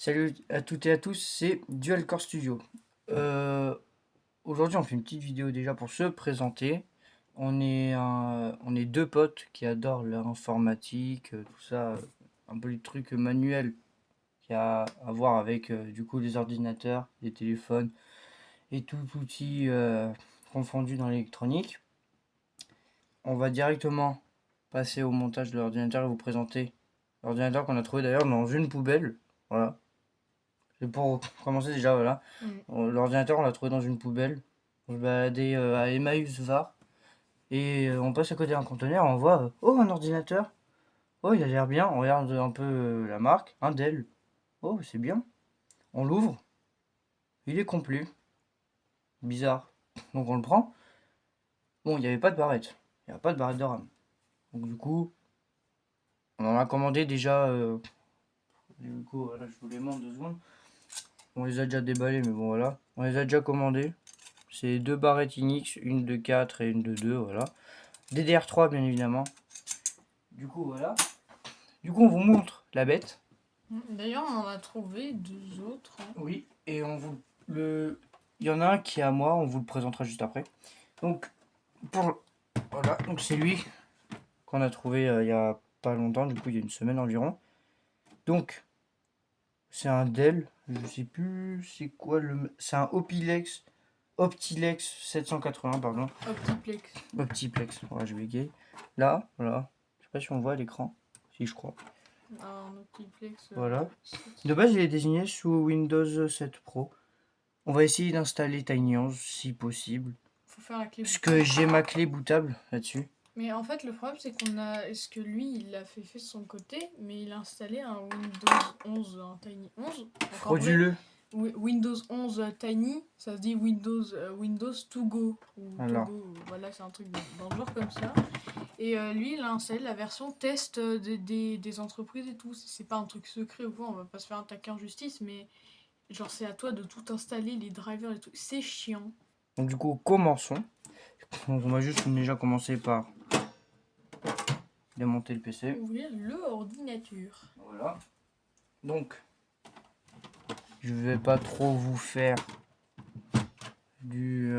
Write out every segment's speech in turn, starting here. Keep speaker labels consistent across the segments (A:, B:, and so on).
A: Salut à toutes et à tous, c'est Dual Core Studio. Euh, Aujourd'hui, on fait une petite vidéo déjà pour se présenter. On est deux potes qui adorent l'informatique, tout ça, un peu les trucs manuels qu'il y a à voir avec du coup les ordinateurs, les téléphones et tout outil confondu dans l'électronique. On va directement passer au montage de l'ordinateur et vous présenter l'ordinateur qu'on a trouvé d'ailleurs dans une poubelle. Voilà. Et pour commencer déjà, voilà. L'ordinateur, on l'a trouvé dans une poubelle. On se baladait à Emmaüs Var. Et on passe à côté d'un conteneur, on voit oh, un ordinateur. Oh, il a l'air bien. On regarde un peu la marque. Un Dell. Oh, c'est bien. On l'ouvre. Il est complet. Bizarre. Donc on le prend. Bon, il n'y avait pas de barrette. Il n'y a pas de barrette de RAM. Donc du coup, on en a commandé déjà. Du coup, voilà, je vous les montre 2 secondes. On les a déjà déballés, mais bon, voilà. On les a déjà commandés. C'est deux barrettes Inix, une de 4 et une de 2, voilà. DDR3 bien évidemment. Du coup voilà. Du coup on vous montre la bête.
B: D'ailleurs, on en a trouvé deux autres.
A: Oui, et on vous le. Il y en a un qui est à moi, on vous le présentera juste après. Donc pour voilà, donc c'est lui qu'on a trouvé il y a pas longtemps, du coup il y a une semaine environ. Donc c'est un Dell, je sais plus c'est quoi le. C'est un Optilex 780 pardon.
B: Optiplex.
A: Optiplex, voilà je bégaye. Là, voilà. Je sais pas si on voit à l'écran. Si je crois.
B: Un Optiplex.
A: Voilà. De base, il est désigné sous Windows 7 Pro. On va essayer d'installer Tiny11 si possible.
B: Faut faire la clé
A: Parce
B: bootable.
A: que j'ai ma clé bootable là-dessus.
B: Mais en fait, le problème, c'est qu'on a. Est-ce que lui, il l'a fait de son côté, mais il a installé un Windows 11, un Tiny 11. Donc en vrai,
A: Frauduleux.
B: Windows 11 Tiny, ça se dit Windows to go. Ou to
A: Alors,
B: go, voilà, c'est un truc dans le genre comme ça. Et lui, il a installé la version test des entreprises et tout. C'est pas un truc secret ou quoi, on va pas se faire attaquer en justice, mais genre, c'est à toi de tout installer, les drivers et tout. C'est chiant.
A: donc du coup, commençons. Donc, on va juste déjà commencer par démonter le PC.
B: Ouvrir le ordinateur.
A: Voilà. Donc, je vais pas trop vous faire du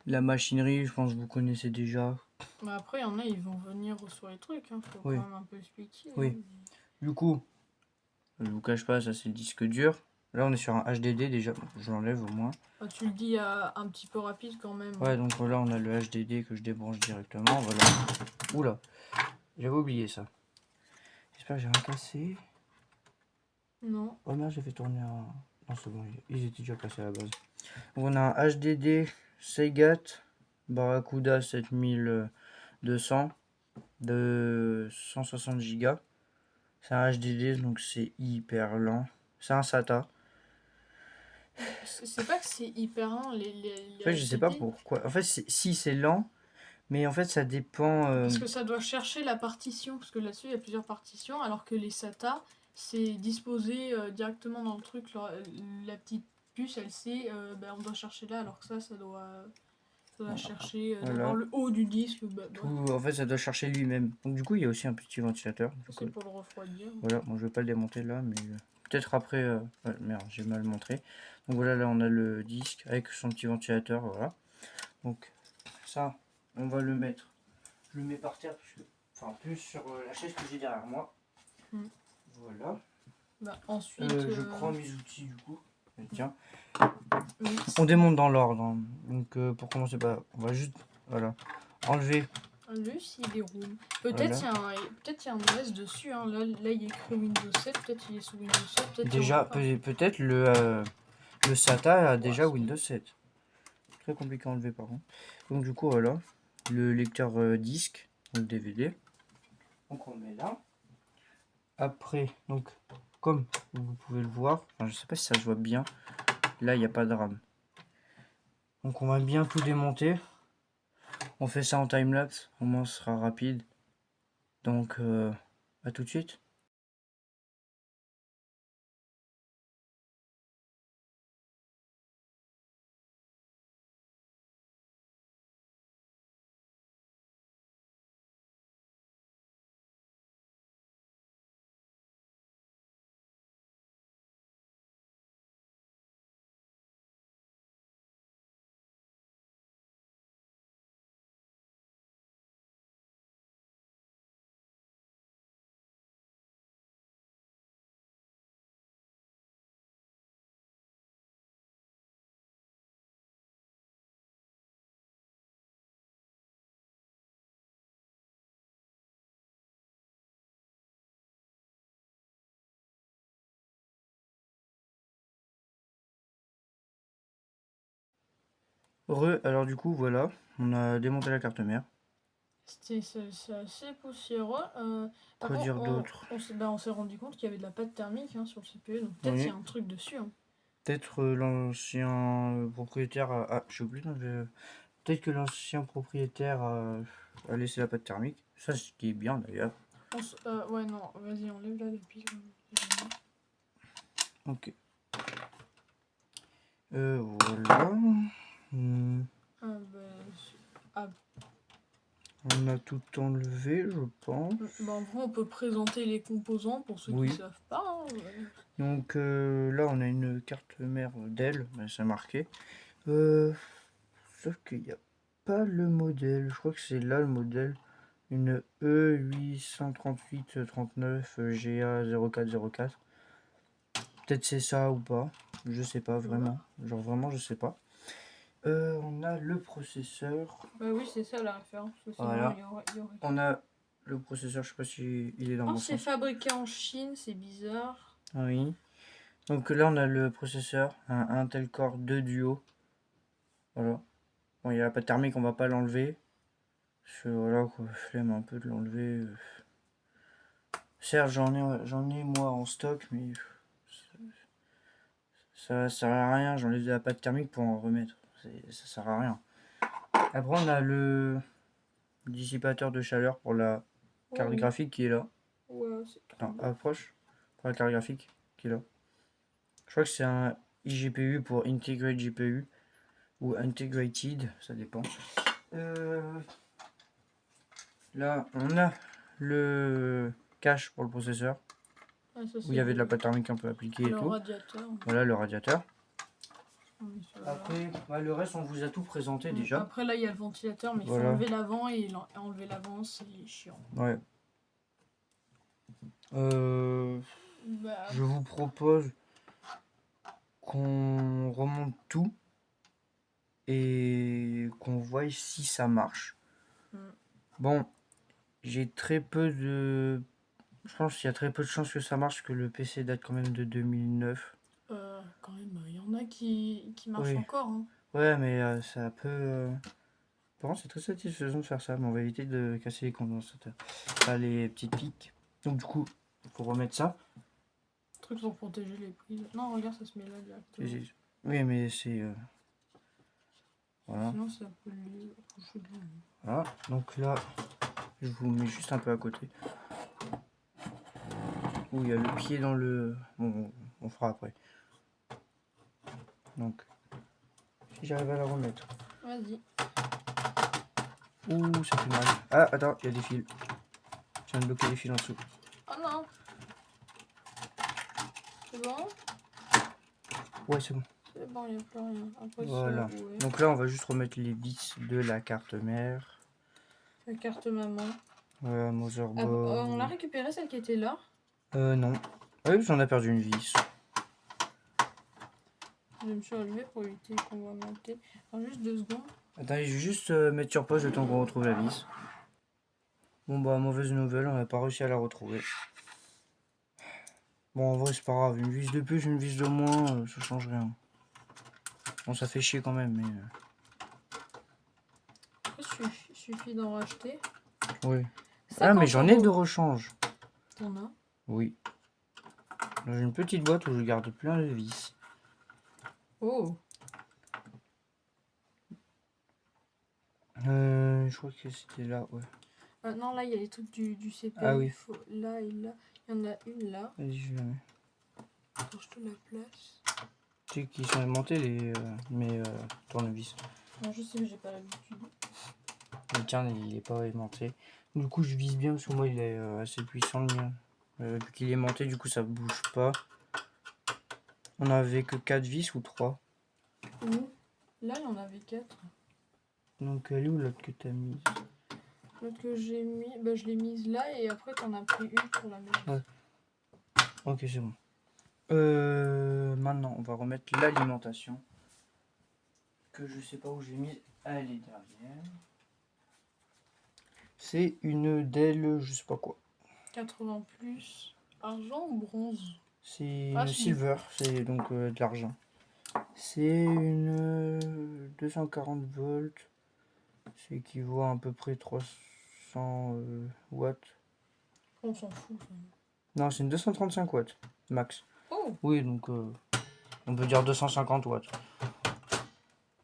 A: la machinerie. Je pense que vous connaissez déjà.
B: Mais après, il y en a, ils vont venir sur les trucs. Faut
A: Oui,
B: quand même un peu expliquer.
A: oui. Du coup, je vous cache pas, ça c'est le disque dur. Là, on est sur un HDD déjà. Je l'enlève au moins.
B: Ah, tu le dis un petit peu rapide quand même.
A: Ouais, donc voilà, on a le HDD que je débranche directement. Voilà. Oula, j'avais oublié ça. J'espère que j'ai rien cassé.
B: Non.
A: Oh merde, j'ai fait tourner un. Non, c'est bon, ils étaient déjà cassés à la base. Donc on a un HDD Seagate Barracuda 7200 de 160 Go. C'est un HDD, donc c'est hyper lent. C'est un SATA.
B: C'est pas que c'est hyper lent,
A: En
B: les
A: fait, je sais pas
B: HDD.
A: pourquoi. En fait, si c'est lent, mais en fait, ça dépend.
B: Parce que ça doit chercher la partition. Parce que là-dessus, il y a plusieurs partitions. Alors que les SATA, c'est disposé directement dans le truc. La petite puce, elle sait, on doit chercher là. Alors que ça doit chercher
A: Voilà.
B: dans le haut du disque.
A: Tout, en fait, ça doit chercher lui-même. Donc, du coup, il y a aussi un petit ventilateur.
B: C'est pour le refroidir.
A: Voilà, bon, je vais pas le démonter là, mais peut-être après. Ouais, merde, j'ai mal montré. Donc voilà, là on a le disque avec son petit ventilateur, voilà. Donc ça, on va le mettre. Je le mets par terre, parce que, enfin plus sur la chaise que j'ai derrière moi. Voilà.
B: Ensuite,
A: Je prends mes outils du coup. Tiens.
B: oui.
A: On démonte dans l'ordre. Hein. Donc pour commencer, on va juste voilà, enlever.
B: Le CD-ROM. Peut-être
A: Voilà.
B: y a un OS dessus. Hein. Là, il y a écrit Windows 7. Peut-être il est sous Windows 7. Peut-être
A: Déjà, peut-être le SATA a déjà Windows 7. Très compliqué à enlever par contre. Donc du coup voilà, le lecteur disque, donc DVD. Donc on le met là. Après, donc comme vous pouvez le voir, enfin, je sais pas si ça se voit bien, là il n'y a pas de RAM. Donc on va bien tout démonter. On fait ça en timelapse, au moins ce sera rapide. Donc à tout de suite. Alors du coup, voilà, on a démonté la carte mère.
B: C'est assez poussiéreux. Par
A: Quoi
B: contre,
A: dire d'autre?
B: on s'est rendu compte qu'il y avait de la pâte thermique hein, sur le CPU, donc peut-être qu'il y
A: Oui,
B: a un truc dessus. Hein.
A: peut-être l'ancien propriétaire je sais plus, non, peut-être que l'ancien propriétaire a laissé la pâte thermique. Ça, ce qui est bien d'ailleurs.
B: Ouais, non, vas-y, enlève la pile.
A: Ok. Voilà. Hmm,
B: Ah,
A: On a tout enlevé, je pense.
B: en vrai, on peut présenter les composants pour ceux qui
A: Oui.
B: savent pas. Hein, ouais.
A: Donc là, on a une carte mère Dell, c'est marqué. Sauf qu'il n'y a pas le modèle. Je crois que c'est là le modèle. Une E83839 GA0404. Peut-être c'est ça ou pas. Je sais pas vraiment. Genre vraiment, je sais pas. On a le processeur.
B: Bah oui, c'est ça la référence. Sinon,
A: Voilà.
B: il y aurait...
A: On a le processeur, je sais pas si il est dans
B: Oh,
A: mon
B: c'est
A: sens.
B: fabriqué en Chine, c'est bizarre.
A: Oui. Donc là, on a le processeur, un Intel Core 2 Duo. Voilà. Bon, il y a la pâte thermique, on va pas l'enlever. Parce que voilà, quoi, flemme un peu de l'enlever. Certes, j'en ai moi en stock, mais ça sert à rien. J'enlève de la pâte thermique pour en remettre. Ça sert à rien. Après, on a le dissipateur de chaleur pour la carte graphique qui est là.
B: Ouais, c'est trop
A: Attends,
B: beau.
A: approche pour la carte graphique qui est là. Je crois que c'est un iGPU pour Integrated GPU ou Integrated, ça dépend. Là, on a le cache pour le processeur.
B: Ah, ça,
A: Où il y avait de la pâte thermique un peu appliquée et
B: le
A: tout.
B: radiateur.
A: Voilà le radiateur.
B: Voilà.
A: Après, le reste, on vous a tout présenté déjà.
B: Après, là, il y a le ventilateur, mais il faut
A: Voilà.
B: enlever l'avant et enlever l'avant, c'est chiant.
A: Ouais.
B: Bah,
A: Je vous propose qu'on remonte tout et qu'on voie si ça marche. Bon, j'ai très peu de... Je pense qu'il y a très peu de chances que ça marche, que le PC date quand même de 2009.
B: quand même, il y en a qui marchent
A: Oui.
B: encore. Hein.
A: Ouais, mais ça peut... Par contre, c'est très satisfaisant de faire ça, mais on va éviter de casser les condensateurs. Pas les petites piques. Donc du coup, il faut remettre ça.
B: Truc pour protéger les prises. Non, regarde, ça se met là directement.
A: Oui, mais c'est... Voilà.
B: Sinon, ça peut lui...
A: Voilà. Donc là, je vous mets juste un peu à côté. Où il y a le pied dans le... Bon, on fera après. Donc, si j'arrive à la remettre.
B: Vas-y.
A: Ouh, ça fait mal. Ah, attends, il y a des fils. Je viens de bloquer les fils en dessous.
B: Oh non. C'est bon?
A: Ouais, c'est bon.
B: C'est bon, il n'y a plus rien. Après,
A: Voilà.
B: ça, ouais.
A: Donc là, on va juste remettre les vis de la carte mère.
B: La carte maman.
A: Voilà, motherboard.
B: On l'a récupérée, celle qui était là?
A: Non. Ah oui, j'en ai perdu une vis.
B: Je me suis relevée pour éviter qu'on va monter. Attends, juste 2 secondes.
A: Attendez, je vais juste mettre sur pause le temps qu'on retrouve la vis. Bon bah, mauvaise nouvelle, on n'a pas réussi à la retrouver. Bon, en vrai, c'est pas grave. Une vis de plus, une vis de moins, ça change rien. Bon, ça fait chier quand même, mais...
B: Après, suffit d'en racheter.
A: Oui. Ah, mais j'en ai de rechange.
B: T'en as?
A: Oui. Dans une petite boîte où je garde plein de vis.
B: Oh.
A: Je crois que c'était là, ouais.
B: Non, là, il y a les trucs du CPU.
A: Ah oui.
B: Là et là. Il y en a une là.
A: Vas-y, je la mets.
B: Attends, je te la place.
A: Tu sais qu'ils sont aimantés, mes tournevis.
B: Non, je sais, mais j'ai pas l'habitude.
A: Le tien, il est pas aimanté. Du coup, je vise bien parce que moi, il est assez puissant, le mien. Vu qu'il est aimanté, du coup, ça bouge pas. On avait que 4 vis ou 3.
B: Où? Là, il y en avait 4.
A: Donc, elle est où l'autre que t'as mise?
B: L'autre que j'ai mis, bah, je l'ai mise là et après, t'en as pris une pour la mettre.
A: Ouais. Ok, c'est bon. Maintenant, on va remettre l'alimentation. Que je sais pas où j'ai mis. Elle est derrière. C'est une Dell, je sais pas quoi.
B: 80 plus. Argent ou bronze?
A: C'est une silver, c'est donc de l'argent. C'est une 240 volts. C'est équivaut à peu près 300 watts.
B: On s'en fout.
A: Non, c'est une 235 watts max.
B: Oh,
A: Oui, donc on peut dire 250 watts.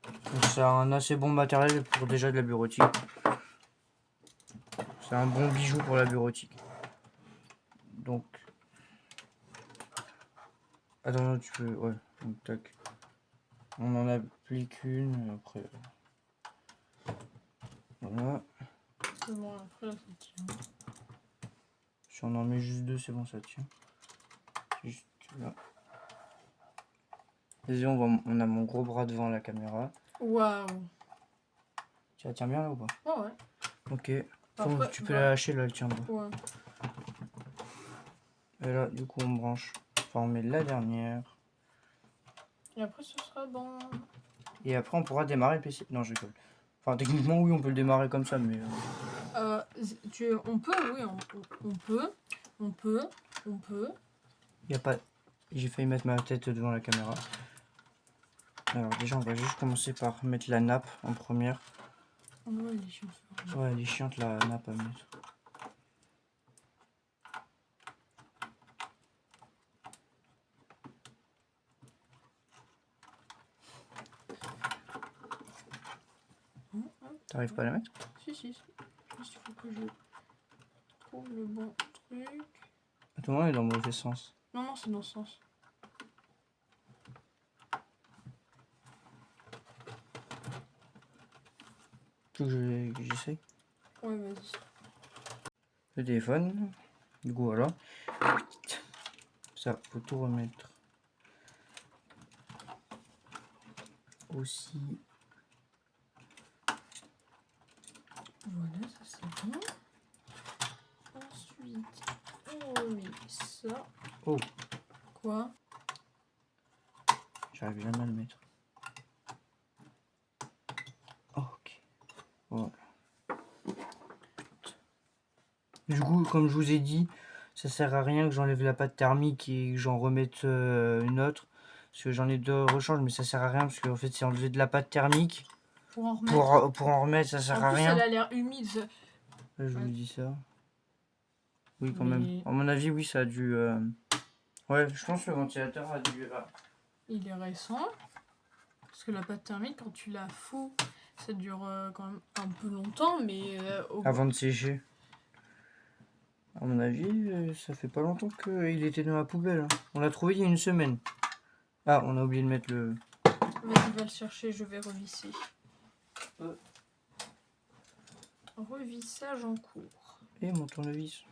A: Donc, c'est un assez bon matériel pour déjà de la bureautique. C'est un bon bijou pour la bureautique. Donc, attends, non, tu peux, ouais, donc, tac. On en applique une, après, voilà.
B: c'est bon, après là, ça tient.
A: Si on en met juste deux, c'est bon, ça tient. Juste là. Vas-y, on a mon gros bras devant la caméra.
B: Waouh.
A: Tu la tiens bien là ou pas?
B: Oh, ouais.
A: Ok.
B: Après,
A: Tu peux la lâcher là, elle tient bien.
B: Ouais.
A: Et là, du coup, on branche. Enfin, on met la dernière.
B: Et après, ce sera bon.
A: Et après, on pourra démarrer le PC. Non, je rigole. Enfin, techniquement, oui, on peut le démarrer comme ça, mais...
B: On peut, oui, on peut. On peut.
A: Y a pas... J'ai failli mettre ma tête devant la caméra. Alors, déjà, on va juste commencer par mettre la nappe en première.
B: Oh, ouais, elle est chiante.
A: Ouais, elle est chiante, la nappe à mettre. T'arrives pas à la mettre?
B: Si. Juste, il faut que je trouve le bon truc.
A: Attends, elle est dans le mauvais sens.
B: Non, c'est dans ce sens.
A: Tu veux que j'essaye?
B: Ouais, vas-y.
A: Le téléphone. Du coup, voilà. Ça, faut tout remettre. Aussi.
B: Voilà, ça c'est bon. Ensuite, on remet ça.
A: Oh,
B: Quoi?
A: j'arrive jamais à le mettre. Ok. Voilà. Du coup, comme je vous ai dit, ça sert à rien que j'enlève la pâte thermique et que j'en remette une autre. Parce que j'en ai deux rechanges, mais ça sert à rien parce qu'en fait, c'est enlever de la pâte thermique.
B: Pour en remettre.
A: Pour en remettre, ça sert
B: En
A: à
B: plus,
A: rien.
B: elle a l'air humide.
A: Là, je
B: Ouais.
A: vous dis ça. Oui, quand
B: Mais-
A: même. À mon avis, oui, ça a dû... Ouais, je pense que le ventilateur a dû...
B: Il est récent. Parce que la pâte thermique, quand tu la fous, ça dure quand même un peu longtemps, mais
A: Avant de sécher. À mon avis, ça fait pas longtemps qu'il était dans la poubelle. Hein. On l'a trouvé il y a une semaine. Ah, on a oublié de mettre le...
B: Vas-y, va le chercher, je vais revisser. Revissage en cours.
A: Et mon tournevis.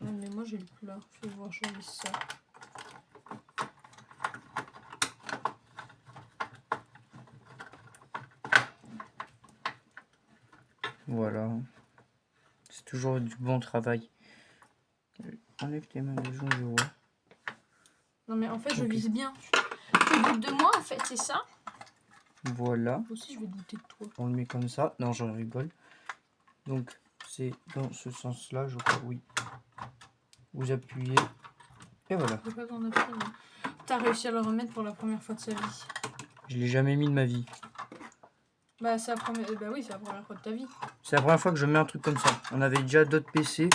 B: Ouais, mais moi j'ai le plat. Fais voir, je revisse ça.
A: Voilà. C'est toujours du bon travail. Enlève tes mains de jaune, je vois.
B: Non mais en fait, je
A: Ok.
B: vise bien. Tu doutes de moi en fait, c'est ça?
A: Voilà.
B: Moi aussi, je vais douter de toi.
A: On le met comme ça. Non, j'en rigole. Donc, c'est dans ce sens-là, je crois. Oui. Vous appuyez. Et voilà.
B: Je vais pas t'en appeler, mais... T'as réussi à le remettre pour la première fois de sa vie.
A: Je l'ai jamais mis de ma vie.
B: Bah, c'est la première... bah oui, c'est la première fois de ta vie.
A: C'est la première fois que je mets un truc comme ça. On avait déjà d'autres PC.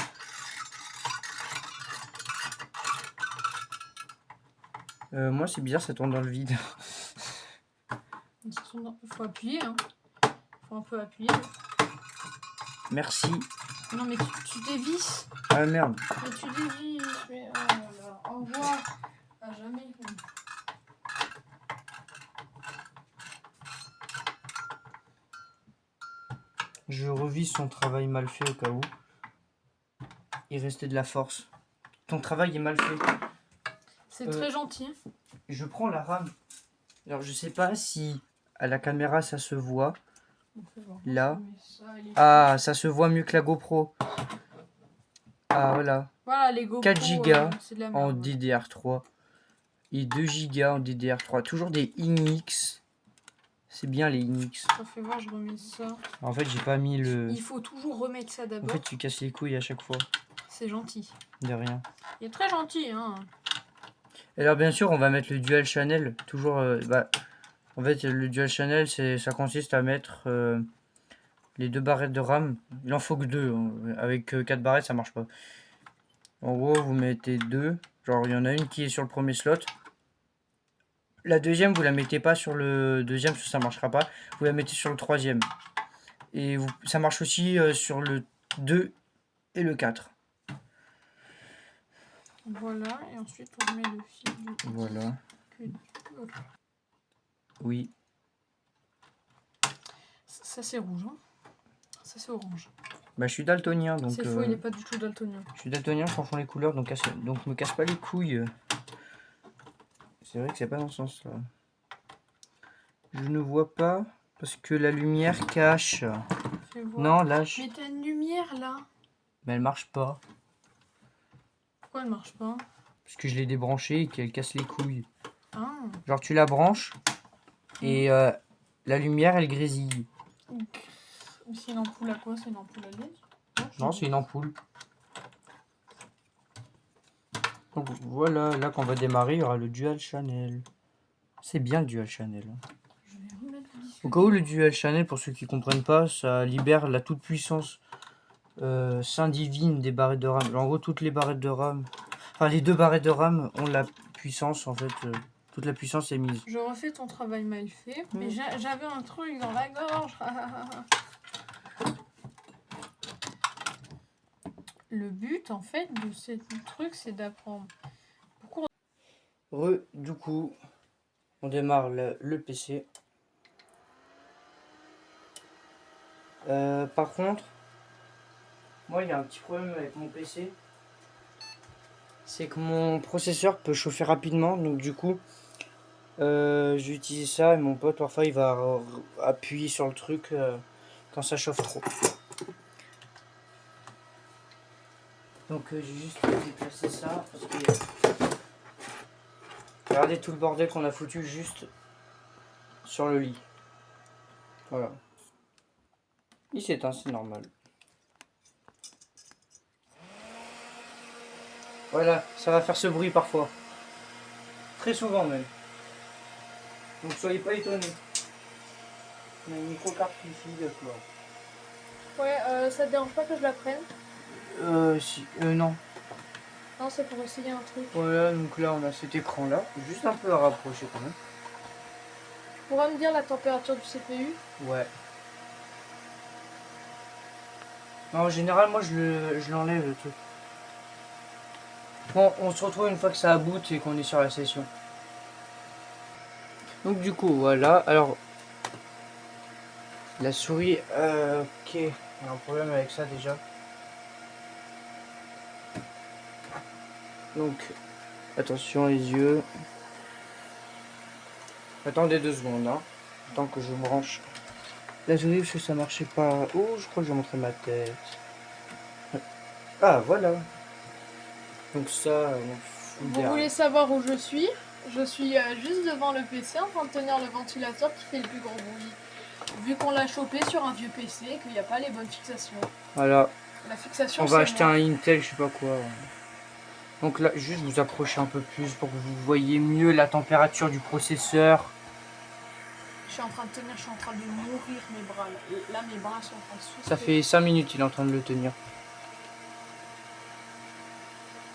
A: Moi, c'est bizarre, ça tourne dans le vide.
B: Faut appuyer, hein. Faut un peu appuyer.
A: Merci.
B: Non mais tu dévisses.
A: Ah merde.
B: Mais tu dévisses. Mais oh là là. Au revoir. À jamais.
A: Je revise son travail mal fait au cas où. Il restait de la force. Ton travail est mal fait.
B: C'est très gentil.
A: Je prends la rame. Alors je sais pas si à la caméra ça se voit. Là. Ah, ça se voit mieux que la GoPro. Ah voilà.
B: Voilà les GoPro.
A: 4 Go
B: c'est de la
A: en
B: merde.
A: DDR3. Et 2 Go en DDR3. Toujours des Inix. C'est bien les Inix.
B: Ça fait voir, je remets ça.
A: En fait, j'ai pas mis le...
B: Il faut toujours remettre ça
A: En
B: d'abord.
A: fait, tu casses les couilles à chaque fois.
B: C'est gentil.
A: De rien.
B: Il est très gentil, hein.
A: Et alors bien sûr, on va mettre le dual channel. Toujours, en fait, le dual channel, ça consiste à mettre les 2 barrettes de RAM. Il en faut que 2. Avec 4 barrettes, ça marche pas. En gros, vous mettez 2. Genre, il y en a une qui est sur le premier slot. La deuxième, vous la mettez pas sur le deuxième, parce que ça marchera pas. Vous la mettez sur le troisième. Et ça marche aussi sur le 2 et le 4.
B: Voilà, et ensuite on met le fil du côté.
A: Voilà.
B: Ok.
A: Oui.
B: Ça c'est rouge, hein. Ça c'est orange.
A: Bah, je suis daltonien, donc...
B: C'est faux, il est pas du tout daltonien.
A: Je suis daltonien, je confonds les couleurs, donc me casse pas les couilles. C'est vrai que c'est pas dans ce sens-là. Je ne vois pas, parce que la lumière cache.
B: Fais voir.
A: Non, là,
B: Mais t'as une lumière là.
A: mais elle marche pas.
B: Pourquoi elle marche pas?
A: Parce que je l'ai débranchée et qu'elle casse les couilles.
B: Ah.
A: Genre, tu la branches, et la lumière, elle grésille.
B: C'est une ampoule à quoi? C'est une ampoule à LED?
A: Non, c'est une ampoule. Donc voilà, là qu'on va démarrer, il y aura le dual channel. C'est bien le dual channel.
B: Je vais remettre le disque.
A: Au cas où le dual channel, pour ceux qui comprennent pas, ça libère la toute puissance saint divine des barrettes de RAM. En gros, toutes les barrettes de RAM, enfin les 2 barrettes de RAM ont la puissance en fait. Toute la puissance est mise.
B: Je refais ton travail mal fait, mais j'avais un truc dans la gorge. Le but, en fait, de ce truc, c'est d'apprendre.
A: Du coup, on démarre le PC. Par contre, moi, il y a un petit problème avec mon PC. C'est que mon processeur peut chauffer rapidement, donc du coup, j'utilise ça et mon pote, parfois, il va appuyer sur le truc quand ça chauffe trop. Donc j'ai juste déplacé ça parce que regardez tout le bordel qu'on a foutu juste sur le lit. Voilà. Il s'éteint, c'est normal. Voilà, ça va faire ce bruit parfois. Très souvent même. Donc soyez pas étonnés. On a une micro-carte ici de chlore.
B: Ouais, ça te dérange pas que je la prenne?
A: Non.
B: Non, c'est pour essayer un truc.
A: Voilà, donc là on a cet écran là, juste un peu à rapprocher quand même.
B: Tu pourras me dire la température du CPU?
A: Ouais. Non, en général, moi je l'enlève le truc. Bon, on se retrouve une fois que ça a boot et qu'on est sur la session. Donc du coup, voilà. Alors, la souris, ok. Il y a un problème avec ça déjà. Donc, attention les yeux. Attendez 2 secondes, hein. Tant que je branche la souris parce que ça marchait pas. Oh, je crois que je vais montrer ma tête. Ah, voilà. Donc ça,
B: Vous voulez savoir où je suis? Je suis juste devant le PC en train de tenir le ventilateur qui fait le plus gros bruit. Vu qu'on l'a chopé sur un vieux PC et qu'il n'y a pas les bonnes fixations.
A: Voilà.
B: La fixation,
A: on va acheter un Intel, je sais pas quoi. Donc là, juste vous approchez un peu plus pour que vous voyez mieux la température du processeur.
B: Je suis en train de tenir, je suis en train de mourir mes bras là. Et là mes bras sont en train de souffrir.
A: Ça fait 5 minutes, il est en train de le tenir.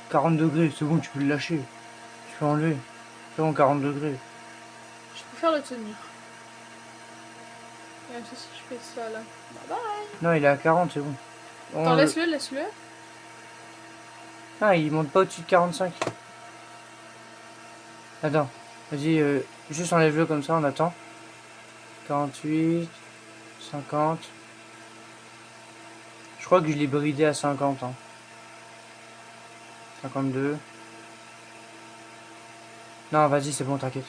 A: 40 degrés, c'est bon, tu peux le lâcher. Tu peux enlever. C'est bon, 40 degrés.
B: Je préfère le tenir. Même si je fais ça là. Bye bye.
A: Non, il est à 40, c'est bon.
B: Attends, laisse-le, laisse-le.
A: Ah, il monte pas au-dessus de 45. Attends, vas-y, juste enlève-le comme ça, on attend. 48, 50. Je crois que je l'ai bridé à 50. Hein. 52. Non, vas-y, c'est bon, t'inquiète.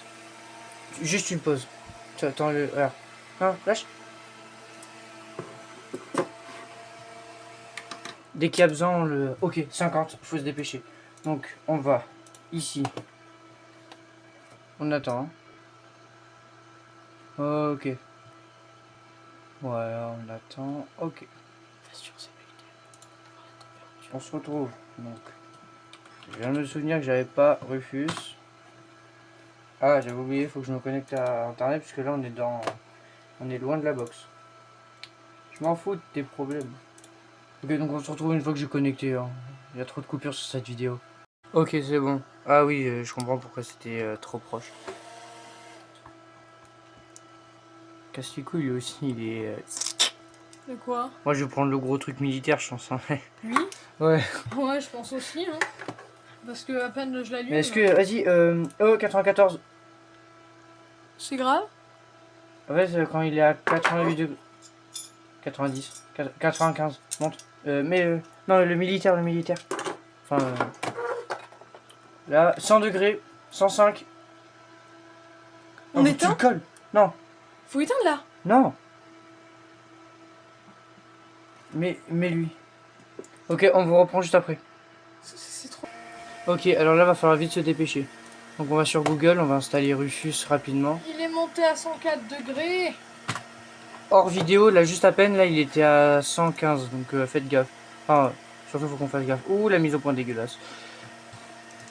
A: Juste une pause. Tu attends le. Regarde. Non, lâche. Dès qu'il y a besoin, le. Ok, 50, faut se dépêcher. Donc, on va ici. On attend. Hein. Ok. Voilà, on attend. Ok. On se retrouve. Donc, je viens de me souvenir que j'avais pas Rufus. Ah, j'avais oublié, il faut que je me connecte à internet parce que là on est loin de la box. Je m'en fous de tes problèmes. Ok, donc on se retrouve une fois que j'ai connecté. Hein. Il y a trop de coupures sur cette vidéo. Ok, c'est bon. Ah oui, je comprends pourquoi c'était trop proche. Casse-les-couilles, lui aussi, il est...
B: De quoi?
A: Moi, je vais prendre le gros truc militaire, je pense. Hein.
B: Lui?
A: Ouais.
B: Ouais, je pense aussi, hein. Parce que à peine je l'allume...
A: Mais est-ce que... Vas-y, oh, 94.
B: C'est grave?
A: En fait, quand il est à 88 degrés... 90. 95. Montre. Non, le militaire, le militaire. Enfin... là, 100 degrés. 105.
B: On
A: Oh, mais tu
B: éteint?
A: le colles. Non.
B: Faut éteindre là.
A: Non. Mais lui. Ok, on vous reprend juste après.
B: C'est trop...
A: Ok, alors là, va falloir vite se dépêcher. Donc on va sur Google, on va installer Rufus rapidement.
B: Il est monté à 104 degrés.
A: Hors vidéo, là juste à peine, là il était à 115, donc faites gaffe. Enfin, surtout faut qu'on fasse gaffe. Ouh, la mise au point dégueulasse.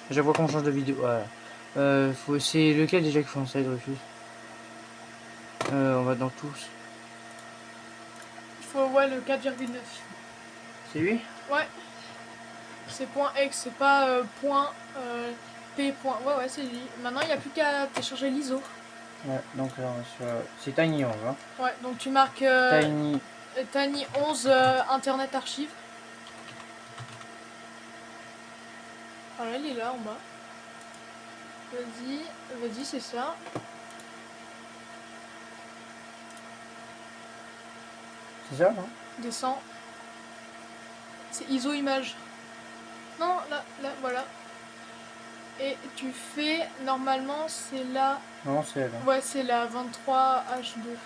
A: Je vois qu'on change de vidéo. Voilà. C'est lequel déjà qu'il faut installer de Rufus? On va dans tous.
B: Il faut, ouais, le 4,9.
A: C'est lui?
B: Ouais. C'est point .x, c'est pas point P. Ouais, c'est lui. Maintenant, il n'y a plus qu'à télécharger l'ISO.
A: Ouais, donc là on va sur... C'est Tiny 11, hein.
B: Ouais, donc tu marques Tiny 11 Internet Archive. Ah là, il est là en bas. Vas-y, c'est ça.
A: C'est ça, non?
B: Descends. C'est ISO image. Non, là, voilà. Et tu fais, normalement, c'est là.
A: Non, c'est elle.
B: Ouais, c'est la 23H2.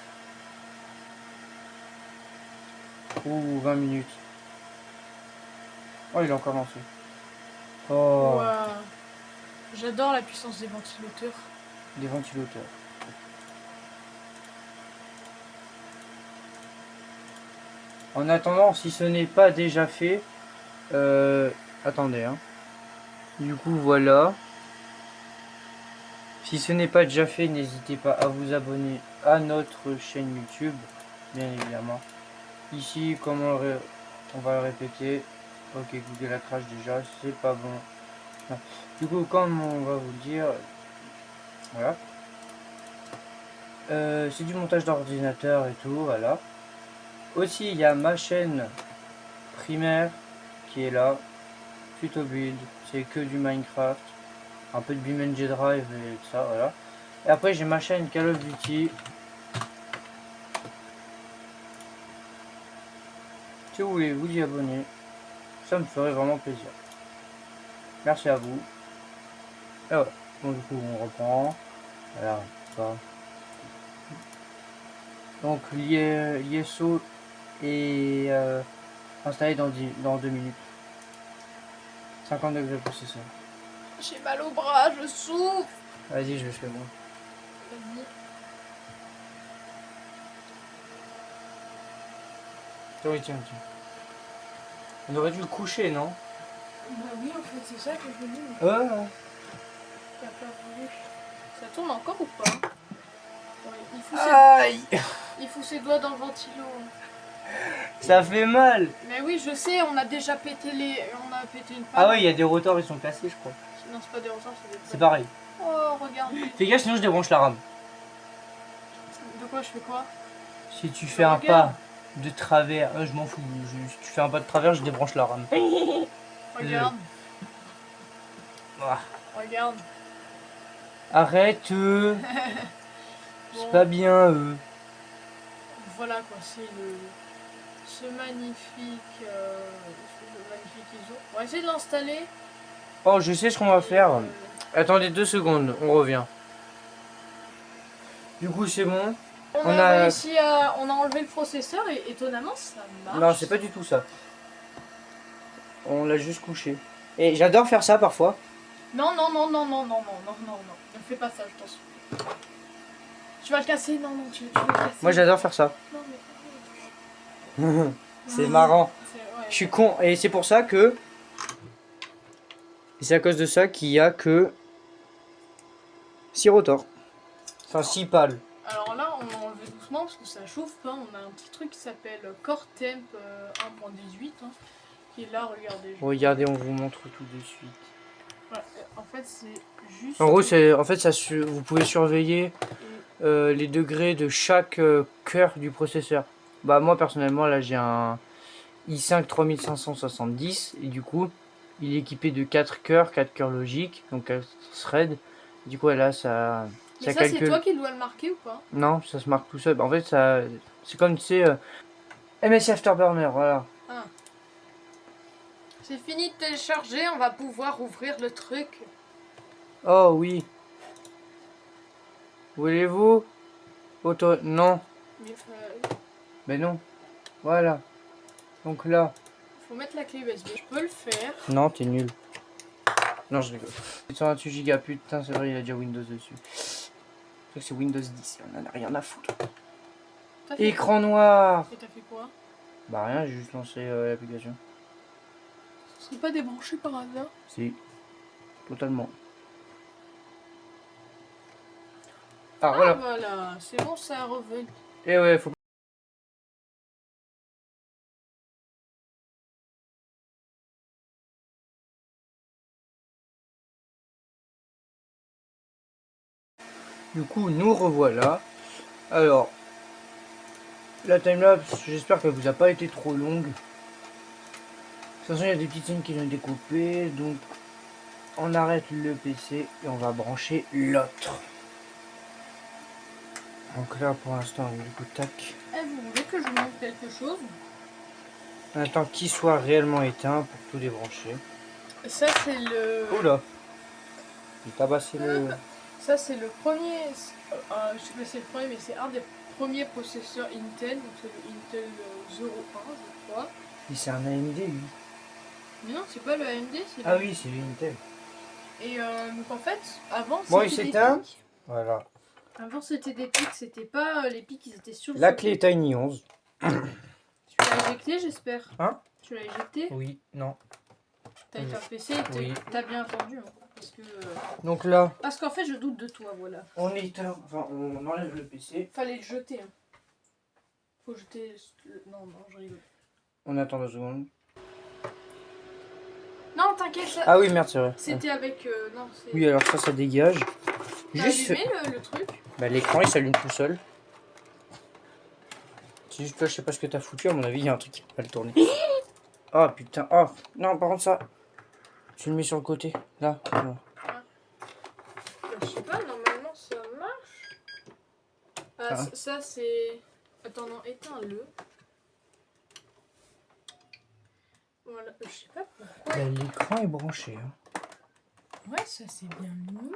A: Ouh, 20 minutes. Oh, il a encore lancé. Oh,
B: Wow. J'adore la puissance des ventilateurs.
A: des ventilateurs. En attendant, si ce n'est pas déjà fait, attendez, hein. Du coup, voilà. Si ce n'est pas déjà fait, n'hésitez pas à vous abonner à notre chaîne YouTube, bien évidemment. Ici, comme on va le répéter, ok, Google a crash déjà, c'est pas bon. Non. Du coup, comme on va vous dire, voilà. C'est du montage d'ordinateur et tout, voilà. Aussi, il y a ma chaîne primaire qui est là. Tuto build, c'est que du Minecraft. Un peu de BeamNG Drive et tout ça, voilà. Et après, j'ai ma chaîne Call of Duty. Si vous voulez vous y abonner, ça me ferait vraiment plaisir. Merci à vous. Et voilà. Bon, du coup, on reprend. Voilà, ça. Donc, l'ISO est installé dans 2 minutes. 50 degrés pour c'est ça.
B: J'ai mal au bras, je souffre.
A: Vas-y, je le fais moi.
B: Vas-y.
A: Tiens. On aurait dû le coucher, non?
B: Bah oui, en fait, c'est ça que je me dis.
A: Ouais.
B: T'as pas voulu. Ça tourne encore ou pas? Ouais,
A: Aïe!
B: il fout ses doigts dans le ventilo.
A: Ça fait mal!
B: Mais oui, je sais, on a déjà pété on a pété une panne.
A: Ah ouais, il y a des rotors, ils sont cassés, je crois.
B: Non, c'est pas des ressorts, c'est des...
A: C'est pareil.
B: Oh, regarde.
A: Fais gaffe, sinon je débranche la rame.
B: De quoi je fais quoi?
A: Si tu fais un pas de travers, je m'en fous. Si tu fais un pas de travers, je débranche la rame.
B: Regarde.
A: Ah.
B: Regarde.
A: Arrête,
B: Bon.
A: c'est pas bien,
B: Voilà quoi, c'est ce magnifique ISO. On va essayer de l'installer.
A: Oh, je sais ce qu'on va faire. Attendez 2 secondes, on revient. Du coup, c'est bon.
B: On a réussi à... On a enlevé le processeur et étonnamment, ça marche.
A: Non, c'est pas du tout ça. On l'a juste couché. Et j'adore faire ça parfois.
B: Non. Ne fais pas ça, je t'en supplie. Tu vas le casser? Non, tu vas le casser.
A: Moi, j'adore faire ça.
B: Non, mais...
A: C'est marrant.
B: Ouais.
A: Je suis con. Et c'est pour ça que... Et c'est à cause de ça qu'il y a que... Rotor. Enfin 6 pales.
B: Alors là, on va enlever doucement parce que ça chauffe pas. On a un petit truc qui s'appelle Core Temp 1.18 hein, qui est là, regardez.
A: Regardez, on vous montre tout de suite.
B: Ouais, en fait, c'est juste.
A: En gros, vous pouvez surveiller les degrés de chaque cœur du processeur. Bah moi personnellement là j'ai un i5 3570 et du coup il est équipé de 4 cœurs logiques, donc 4 threads. Du coup là ça
B: Mais ça,
A: calcule.
B: c'est toi qui dois le marquer ou pas?
A: Non, ça se marque tout seul. En fait ça c'est comme tu sais MSI Afterburner, voilà.
B: Ah. C'est fini de télécharger, on va pouvoir ouvrir le truc.
A: Oh oui. Voulez-vous non. Mais non. Voilà. Donc là.
B: Faut mettre la clé USB. Je peux le faire.
A: Non, t'es nul. Non, je rigole. 128 Go, putain, c'est vrai, il y a déjà Windows dessus. Je crois que c'est Windows 10, on en a rien à foutre. Écran noir.
B: Et t'as fait quoi?
A: Bah rien, j'ai juste lancé l'application.
B: Ce serait pas débranché par hasard?
A: Si. Totalement. Ah, voilà.
B: Voilà, c'est bon, ça a revenu.
A: Et ouais, faut... Du coup, nous revoilà. Alors, la timelapse, j'espère qu'elle vous a pas été trop longue. De toute façon, il y a des petites scènes qui ont été coupées, donc on arrête le PC et on va brancher l'autre. Donc là, pour l'instant, du coup, tac.
B: Vous voulez que je vous montre quelque chose?
A: On attend qu'il soit réellement éteint pour tout débrancher.
B: Ça, c'est le...
A: Oula! J'ai tabassé le...
B: Ça, c'est le premier... je sais pas si c'est le premier, mais c'est un des premiers processeurs Intel. Donc, c'est le Intel 01, je crois.
A: Mais c'est un AMD, lui.
B: Mais non, c'est pas le AMD, c'est
A: Ah oui, c'est Intel.
B: Et donc, en fait, avant,
A: Bon, il
B: c'était des
A: s'éteint.
B: pics.
A: Voilà.
B: Avant, c'était des pics, c'était pas les pics, ils étaient sur le
A: La
B: socket.
A: clé Tiny 11.
B: Tu l'as éjecté, j'espère.
A: Hein?
B: Tu l'as éjecté?
A: Oui, non.
B: T'as été un PC,
A: Oui.
B: t'as bien entendu. Hein, parce que...
A: Donc là,
B: Parce qu'en fait, je doute de toi, voilà.
A: on éteint, enfin, on enlève le PC.
B: Fallait le jeter. Hein. Faut jeter... Non, je rigole.
A: On attend 2 secondes.
B: Non, t'inquiète, ça...
A: Ah oui, merde, c'est vrai.
B: C'était avec... non, c'est...
A: Oui, alors ça dégage.
B: T'as
A: Juste...
B: allumé le truc?
A: Bah, l'écran, il s'allume tout seul. C'est juste que je sais pas ce que t'as foutu, à mon avis, il y a un truc qui peut pas le tourner. Oh putain, oh non, par contre, ça, tu le mets sur le côté, là. Voilà.
B: Je sais pas, normalement ça marche. Ah. Ça c'est... Attends, non, éteins-le. Voilà, je sais pas pourquoi.
A: Bah, l'écran est branché. Hein.
B: Ouais, ça c'est bien mis.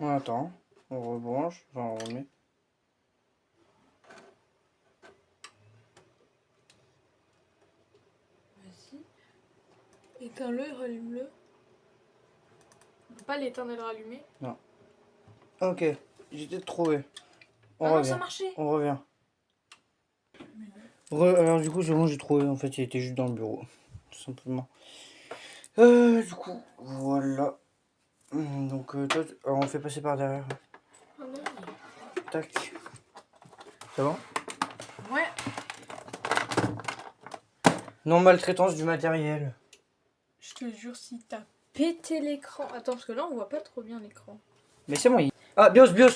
A: On attend, on rebranche, enfin on remet.
B: Vas-y. Éteins-le et rallume-le. On peut pas l'éteindre et le rallumer?
A: Non. Ok, j'ai peut-être trouvé. On
B: non,
A: revient.
B: ça marchait.
A: On revient. Alors du coup, c'est bon, j'ai trouvé. En fait, il était juste dans le bureau. Tout simplement. Du coup, voilà. Donc, toi, alors, on le fait passer par derrière.
B: Ah non.
A: Tac. C'est bon?
B: Ouais.
A: Non maltraitance du matériel.
B: Je te jure, si t'as pété l'écran... Attends, parce que là, on voit pas trop bien l'écran.
A: Mais c'est bon, il... Ah, BIOS, BIOS!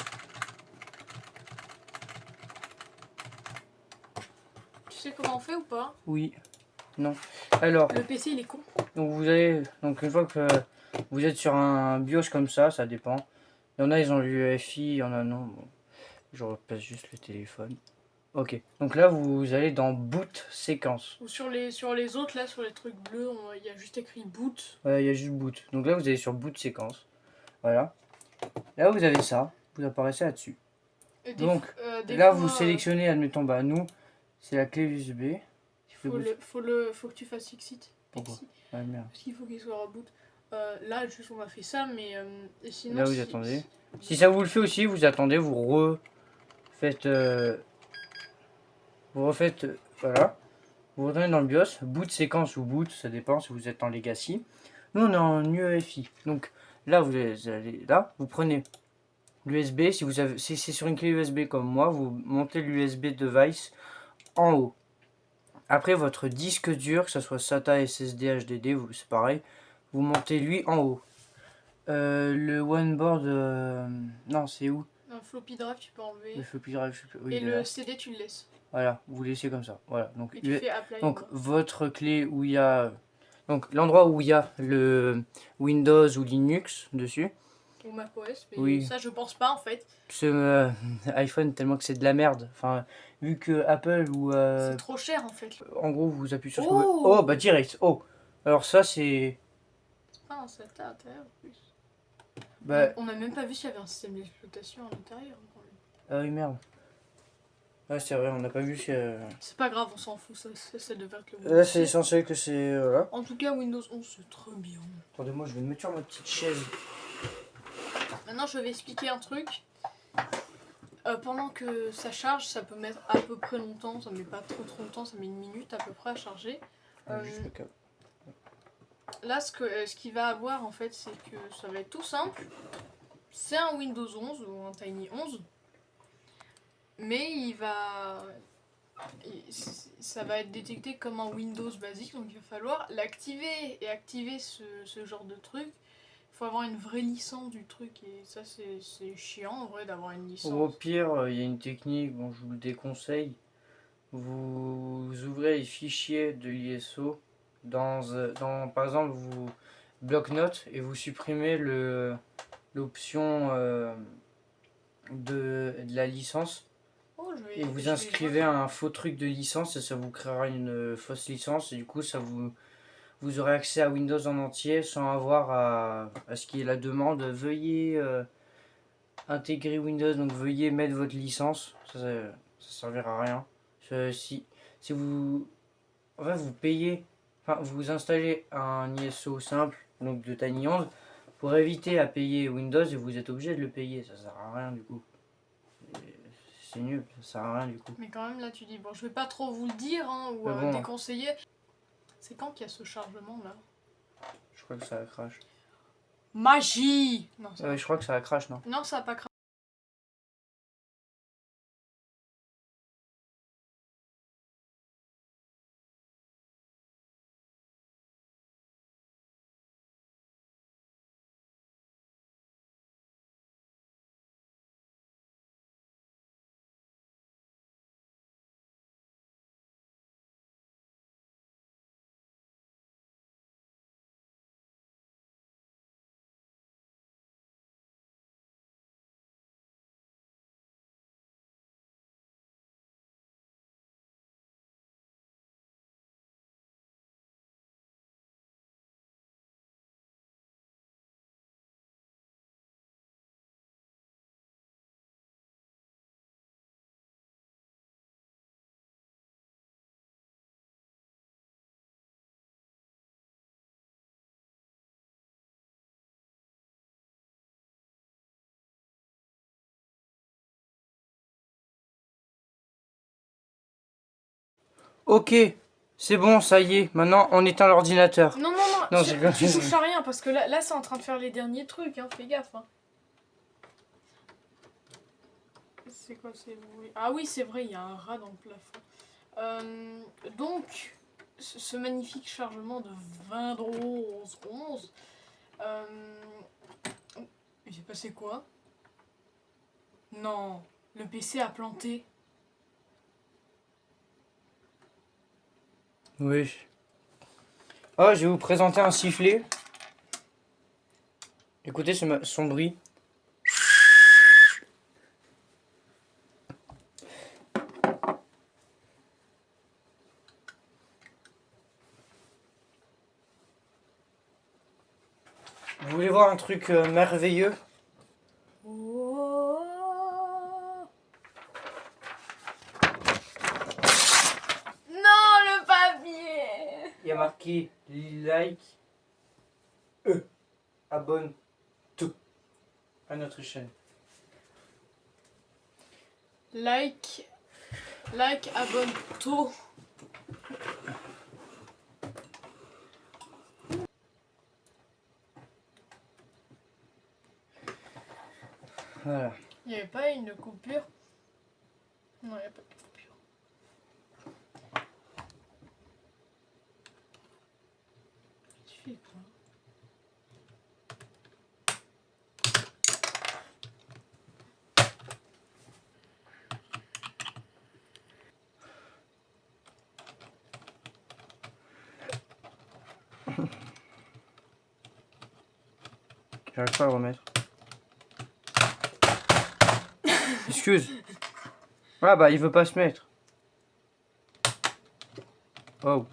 B: Tu sais comment on fait ou pas?
A: Oui. Non. Alors...
B: Le PC, il est con.
A: Donc, vous avez... Donc, une fois que vous êtes sur un BIOS comme ça dépend. Il y en a, ils ont l'UEFI, il y en a non. Bon. Je repasse juste le téléphone. Ok. Donc là, vous allez dans Boot Séquence.
B: Ou sur les autres, là, sur les trucs bleus, il y a juste écrit Boot.
A: Il y a juste Boot. Donc là, vous allez sur Boot Séquence. Voilà. Là, vous avez ça. Vous apparaissez là-dessus. Donc, là, vous sélectionnez, admettons, bah, nous, c'est la clé USB.
B: Faut que tu fasses Exit.
A: Pourquoi? Ah, merde.
B: Parce qu'il faut qu'il soit reboot. Là, juste, on a fait ça, mais sinon...
A: Là, vous attendez. Si ça vous le fait aussi, vous attendez, vous refaites... Vous refaites... voilà. Vous retournez dans le BIOS, boot séquence ou boot, ça dépend si vous êtes en legacy. Nous on est en UEFI. Donc là vous allez là, vous prenez l'USB, si c'est sur une clé USB comme moi, vous montez l'USB device en haut. Après votre disque dur, que ce soit SATA, SSD, HDD, c'est pareil, vous montez lui en haut. Le OneBoard, non c'est où?
B: Un floppy drive, tu peux enlever.
A: Le floppy drive, je sais plus. Oui,
B: et
A: il est
B: le
A: là.
B: CD, tu le laisses.
A: Voilà, vous laissez comme ça. Voilà, donc,
B: Et tu fais apply.
A: donc votre clé où il y a, donc l'endroit où il y a le Windows ou Linux dessus.
B: Ou macOS, mais
A: Oui.
B: ça je pense pas en fait.
A: Ce iPhone tellement que c'est de la merde. Enfin, vu que Apple ou
B: C'est trop cher en fait.
A: en gros vous appuyez sur ce que
B: Oh,
A: vous... Oh bah direct. Oh. Alors ça c'est
B: c'est pas un SATA à l'intérieur en plus.
A: bah
B: On a même pas vu s'il y avait un système d'exploitation à l'intérieur.
A: ah oui merde. Ouais c'est vrai, on n'a pas vu si
B: C'est pas grave, on s'en fout, ça devrait être le
A: là c'est essentiel que c'est voilà.
B: En tout cas, Windows 11 c'est très bien.
A: Attendez-moi, je vais me mettre sur ma petite chaise.
B: Maintenant, je vais expliquer un truc. Pendant que ça charge, ça peut mettre à peu près longtemps, ça met pas trop longtemps, ça met 1 minute à peu près à charger.
A: Juste le câble.
B: Là, ce qu'il va avoir en fait, c'est que ça va être tout simple. C'est un Windows 11 ou un Tiny 11, mais ça va être détecté comme un Windows basique, donc il va falloir l'activer. Et activer ce genre de truc, il faut avoir une vraie licence du truc, et ça c'est chiant en vrai d'avoir une licence.
A: Au pire, il y a une technique, bon, je vous le déconseille. Vous ouvrez les fichiers de l'ISO par exemple, vous bloc-notes et vous supprimez l'option de la licence. Et vous inscrivez un faux truc de licence et ça vous créera une fausse licence et du coup vous aurez accès à Windows en entier sans avoir à ce qui est la demande. Veuillez intégrer Windows, donc veuillez mettre votre licence. Ça servira à rien. Si vous en fait, vous payez, enfin vous installez un ISO simple, donc de Tiny 11, pour éviter à payer Windows et vous êtes obligé de le payer. Ça sert à rien du coup. C'est nul, ça sert à rien du coup.
B: Mais quand même là tu dis, bon je vais pas trop vous le dire hein, ou
A: bon,
B: déconseiller. C'est quand qu'il y a ce chargement là?
A: Je crois que ça crash.
B: Magie! Non,
A: je crois que ça crash, non?
B: Non, ça a pas crash.
A: Ok, c'est bon, ça y est. Maintenant, on éteint l'ordinateur.
B: Non, tu touches à rien parce que là c'est en train de faire les derniers trucs, hein, fais gaffe. Hein. C'est quoi c'est... Ah oui, c'est vrai, il y a un rat dans le plafond. Donc, ce magnifique chargement de Windows 11. Il s'est passé quoi? Non, le PC a planté.
A: Oui. Oh, je vais vous présenter un sifflet. Écoutez son bruit. Vous voulez voir un truc merveilleux?
B: Oh. Non, le papier!
A: Il y a marqué like, abonne-toi à notre chaîne.
B: Like, abonne-toi.
A: Voilà.
B: Il n'y avait pas une coupure? Non, il n'y a pas de coupure. Tu fais quoi?
A: J'arrive pas à le remettre. Excuse. Ah bah il veut pas se mettre. Oh.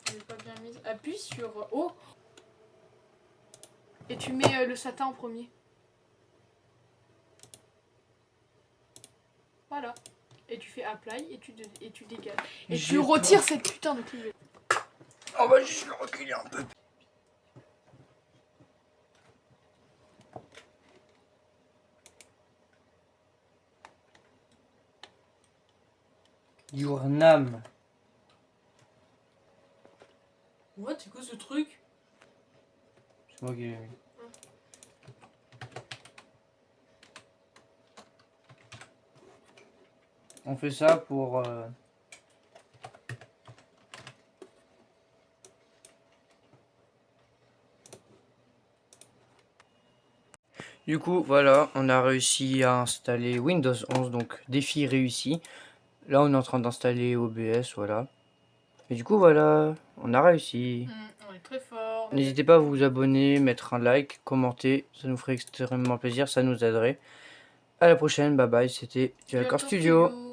B: Je l'ai pas bien mise. Appuie sur O. Et tu mets le satin en premier. Voilà. Et tu fais apply et tu dégages. Et tu retires cette putain de clé.
A: On va juste le reculer un peu. Your name.
B: What, c'est quoi ce truc?
A: C'est moi qui l'ai mis. On fait ça pour... Du coup, voilà, on a réussi à installer Windows 11, donc défi réussi. Là, on est en train d'installer OBS, voilà. Et du coup, voilà, on a réussi.
B: On est très fort.
A: N'hésitez pas à vous abonner, mettre un like, commenter, ça nous ferait extrêmement plaisir, ça nous aiderait. À la prochaine, bye bye, c'était Dualcore Studio.